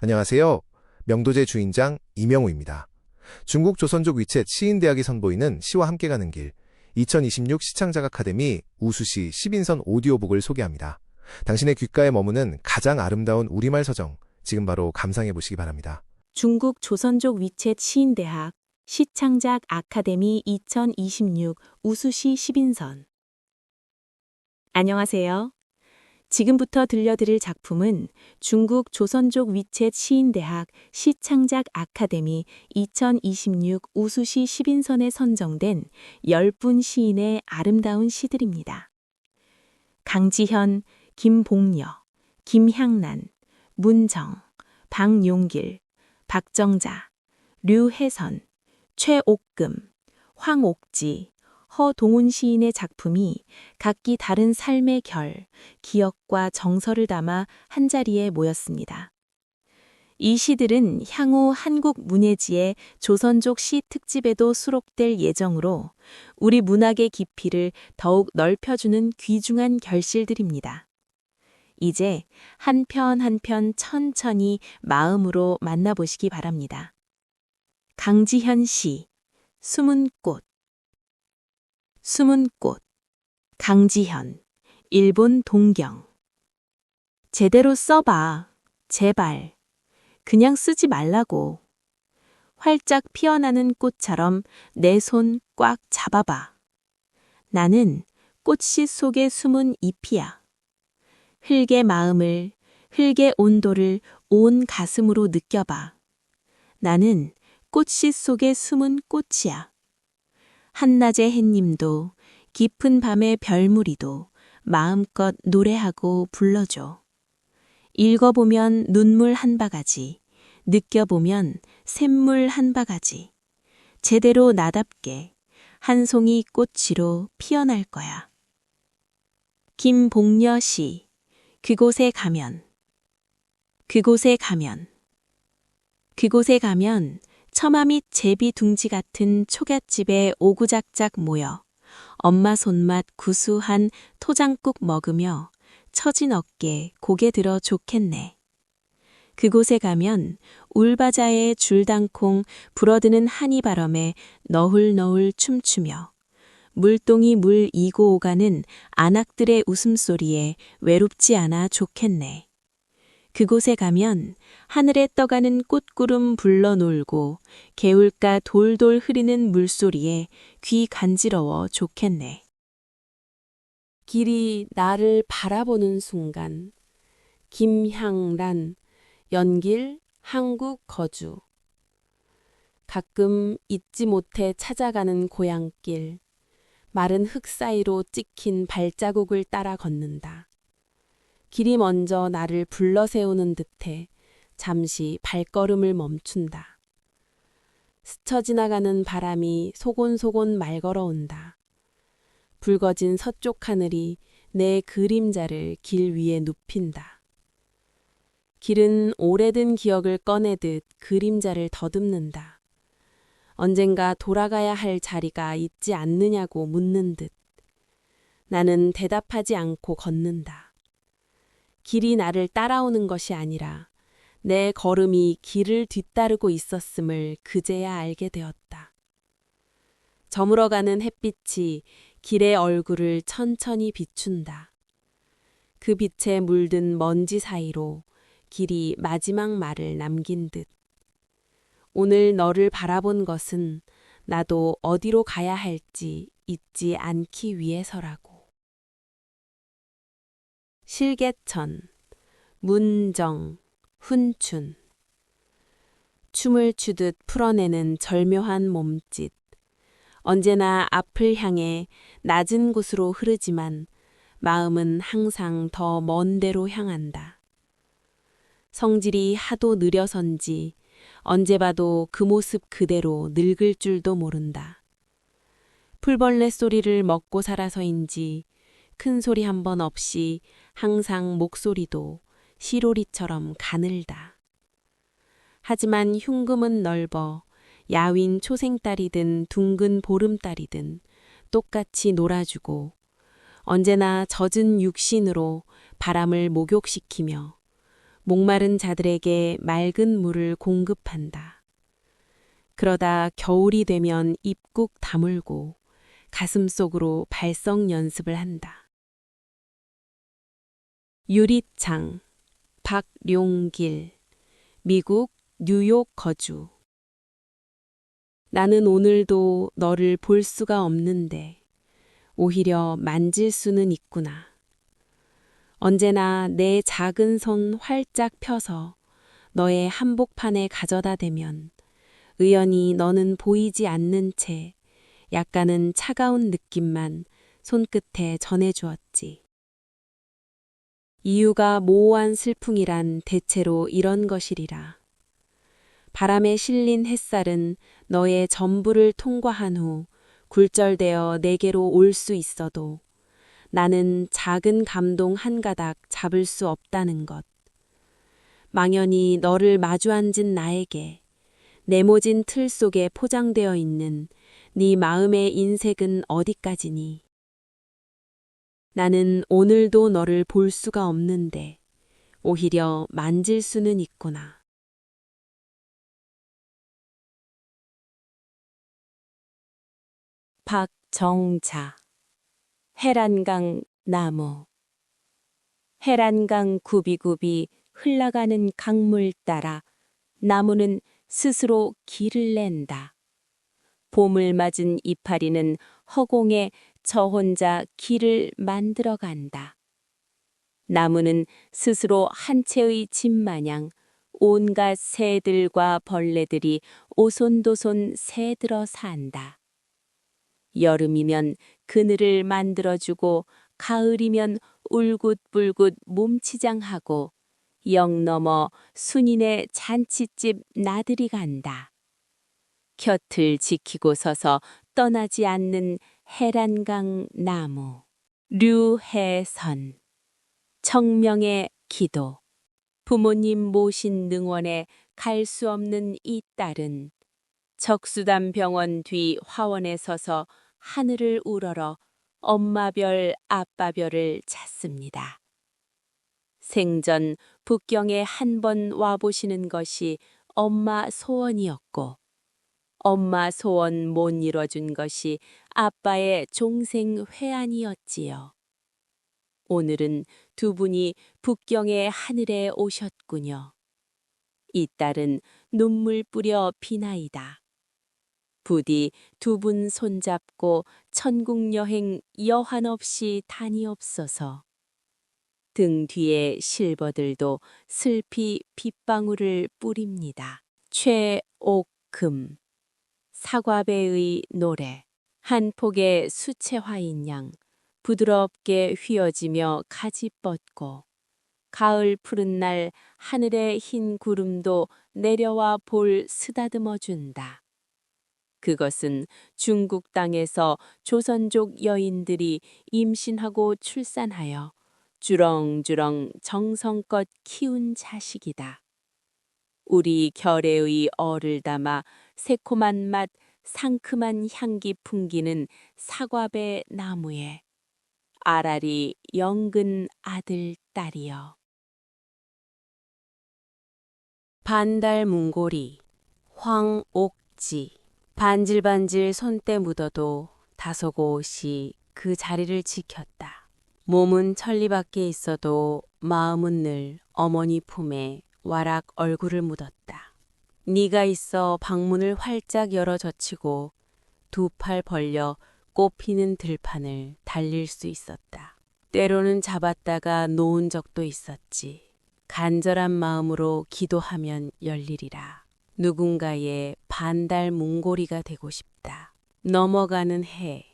안녕하세요. 명도제 주인장 이명우입니다. 중국 조선족 위챗 시인대학이 선보이는 시와 함께 가는 길 2026 시창작 아카데미 우수시 10인선 오디오북을 소개합니다. 당신의 귓가에 머무는 가장 아름다운 우리말 서정, 지금 바로 감상해 보시기 바랍니다. 중국 조선족 위챗 시인대학 시창작 아카데미 2026 우수시 10인선. 안녕하세요. 지금부터 들려드릴 작품은 중국 조선족 위챗 시인대학 시창작 아카데미 2026 우수시 10인선에 선정된 10분 시인의 아름다운 시들입니다. 강지현, 김봉녀, 김향란, 문정, 박용길, 박정자, 류혜선, 최옥금, 황옥지, 허동훈 시인의 작품이 각기 다른 삶의 결, 기억과 정서를 담아 한자리에 모였습니다. 이 시들은 향후 한국 문예지의 조선족 시 특집에도 수록될 예정으로 우리 문학의 깊이를 더욱 넓혀주는 귀중한 결실들입니다. 이제 한 편 한 편 천천히 마음으로 만나보시기 바랍니다. 강지현 시, 숨은 꽃. 숨은 꽃. 강지현. 일본 동경. 제대로 써봐. 제발. 그냥 쓰지 말라고. 활짝 피어나는 꽃처럼 내 손 꽉 잡아봐. 나는 꽃씨 속에 숨은 잎이야. 흙의 마음을, 흙의 온도를 온 가슴으로 느껴봐. 나는 꽃씨 속에 숨은 꽃이야. 한낮의 햇님도 깊은 밤의 별무리도 마음껏 노래하고 불러줘. 읽어보면 눈물 한 바가지, 느껴보면 샘물 한 바가지. 제대로 나답게 한 송이 꽃으로 피어날 거야. 김봉녀 시, 그곳에 가면. 그곳에 가면. 그곳에 가면 처마 및 제비 둥지 같은 초갓집에 오구작작 모여 엄마 손맛 구수한 토장국 먹으며 처진 어깨 고개 들어 좋겠네. 그곳에 가면 울바자의 줄당콩 불어드는 한이바람에 너훌너훌 춤추며 물동이 물 이고 오가는 안악들의 웃음소리에 외롭지 않아 좋겠네. 그곳에 가면 하늘에 떠가는 꽃구름 불러놀고 개울가 돌돌 흐르는 물소리에 귀 간지러워 좋겠네. 길이 나를 바라보는 순간. 김향란, 연길, 한국 거주. 가끔 잊지 못해 찾아가는 고향길. 마른 흙 사이로 찍힌 발자국을 따라 걷는다. 길이 먼저 나를 불러세우는 듯해 잠시 발걸음을 멈춘다. 스쳐 지나가는 바람이 소곤소곤 말 걸어온다. 붉어진 서쪽 하늘이 내 그림자를 길 위에 눕힌다. 길은 오래된 기억을 꺼내듯 그림자를 더듬는다. 언젠가 돌아가야 할 자리가 있지 않느냐고 묻는 듯. 나는 대답하지 않고 걷는다. 길이 나를 따라오는 것이 아니라 내 걸음이 길을 뒤따르고 있었음을 그제야 알게 되었다. 저물어가는 햇빛이 길의 얼굴을 천천히 비춘다. 그 빛에 물든 먼지 사이로 길이 마지막 말을 남긴 듯. 오늘 너를 바라본 것은 나도 어디로 가야 할지 잊지 않기 위해서라고. 실개천, 문정, 훈춘. 춤을 추듯 풀어내는 절묘한 몸짓. 언제나 앞을 향해 낮은 곳으로 흐르지만 마음은 항상 더 먼 데로 향한다. 성질이 하도 느려선지 언제 봐도 그 모습 그대로 늙을 줄도 모른다. 풀벌레 소리를 먹고 살아서인지 큰 소리 한 번 없이 항상 목소리도 시로리처럼 가늘다. 하지만 흉금은 넓어 야윈 초생딸이든 둥근 보름달이든 똑같이 놀아주고 언제나 젖은 육신으로 바람을 목욕시키며 목마른 자들에게 맑은 물을 공급한다. 그러다 겨울이 되면 입국 다물고 가슴 속으로 발성 연습을 한다. 유리창, 박룡길, 미국 뉴욕 거주. 나는 오늘도 너를 볼 수가 없는데 오히려 만질 수는 있구나. 언제나 내 작은 손 활짝 펴서 너의 한복판에 가져다 대면 의연히 너는 보이지 않는 채 약간은 차가운 느낌만 손끝에 전해주었지. 이유가 모호한 슬픔이란 대체로 이런 것이리라. 바람에 실린 햇살은 너의 전부를 통과한 후 굴절되어 내게로 올 수 있어도 나는 작은 감동 한 가닥 잡을 수 없다는 것. 망연히 너를 마주 앉은 나에게 네모진 틀 속에 포장되어 있는 네 마음의 인색은 어디까지니? 나는 오늘도 너를 볼 수가 없는데 오히려 만질 수는 있구나. 박정자. 해란강 나무. 해란강 굽이굽이 흘러가는 강물 따라 나무는 스스로 길을 낸다. 봄을 맞은 이파리는 허공에 저 혼자 길을 만들어 간다. 나무는 스스로 한 채의 집 마냥 온갖 새들과 벌레들이 오손도손 새들어 산다. 여름이면 그늘을 만들어주고 가을이면 울긋불긋 몸치장하고 영 넘어 순인의 잔치집 나들이 간다. 곁을 지키고 서서 떠나지 않는 해란강 나무. 류혜선. 청명의 기도. 부모님 모신 능원에 갈 수 없는 이 딸은 적수담 병원 뒤 화원에 서서 하늘을 우러러 엄마별 아빠별을 찾습니다. 생전 북경에 한 번 와보시는 것이 엄마 소원이었고 엄마 소원 못 이뤄준 것이 아빠의 종생 회한이었지요. 오늘은 두 분이 북경의 하늘에 오셨군요. 이 딸은 눈물 뿌려 비나이다. 부디 두 분 손잡고 천국 여행 여한없이 다니옵소서. 등 뒤에 실버들도 슬피 빗방울을 뿌립니다. 최옥금. 사과배의 노래. 한 폭의 수채화인 양 부드럽게 휘어지며 가지 뻗고 가을 푸른 날 하늘의 흰 구름도 내려와 볼 쓰다듬어 준다. 그것은 중국 땅에서 조선족 여인들이 임신하고 출산하여 주렁주렁 정성껏 키운 자식이다. 우리 결의의 얼을 담아 새콤한 맛, 상큼한 향기 풍기는 사과배 나무에 아라리 영근 아들 딸이여. 반달문고리. 황옥지. 반질반질 손때 묻어도 다소곳이 그 자리를 지켰다. 몸은 천리 밖에 있어도 마음은 늘 어머니 품에 와락 얼굴을 묻었다. 네가 있어 방문을 활짝 열어 젖히고 두 팔 벌려 꽃피는 들판을 달릴 수 있었다. 때로는 잡았다가 놓은 적도 있었지. 간절한 마음으로 기도하면 열리리라. 누군가의 반달문고리가 되고 싶다. 넘어가는 해.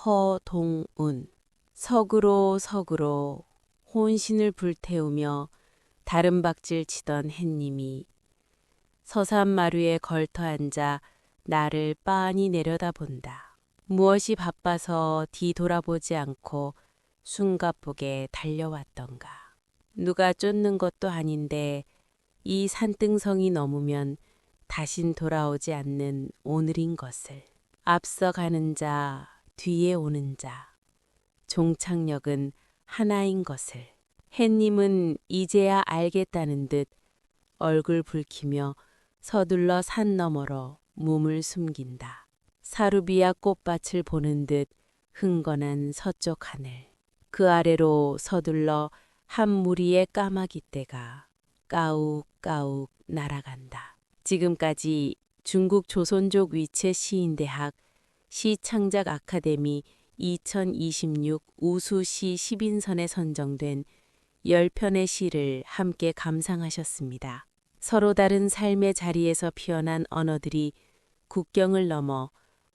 허동운. 석으로 석으로 혼신을 불태우며 다름박질 치던 햇님이 서산마루에 걸터 앉아 나를 빤히 내려다본다. 무엇이 바빠서 뒤돌아보지 않고 숨가쁘게 달려왔던가. 누가 쫓는 것도 아닌데 이 산등성이 넘으면 다신 돌아오지 않는 오늘인 것을. 앞서 가는 자, 뒤에 오는 자. 종착역은 하나인 것을. 햇님은 이제야 알겠다는 듯 얼굴 붉히며 서둘러 산 너머로 몸을 숨긴다. 사루비아 꽃밭을 보는 듯 흥건한 서쪽 하늘. 그 아래로 서둘러 한 무리의 까마귀 떼가 까욱까욱 날아간다. 지금까지 중국 조선족 위체 시인대학 시창작 아카데미 2026 우수시 10인선에 선정된 10편의 시를 함께 감상하셨습니다. 서로 다른 삶의 자리에서 피어난 언어들이 국경을 넘어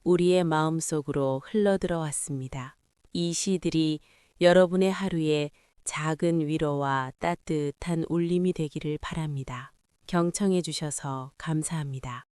우리의 마음속으로 흘러들어왔습니다. 이 시들이 여러분의 하루에 작은 위로와 따뜻한 울림이 되기를 바랍니다. 경청해 주셔서 감사합니다.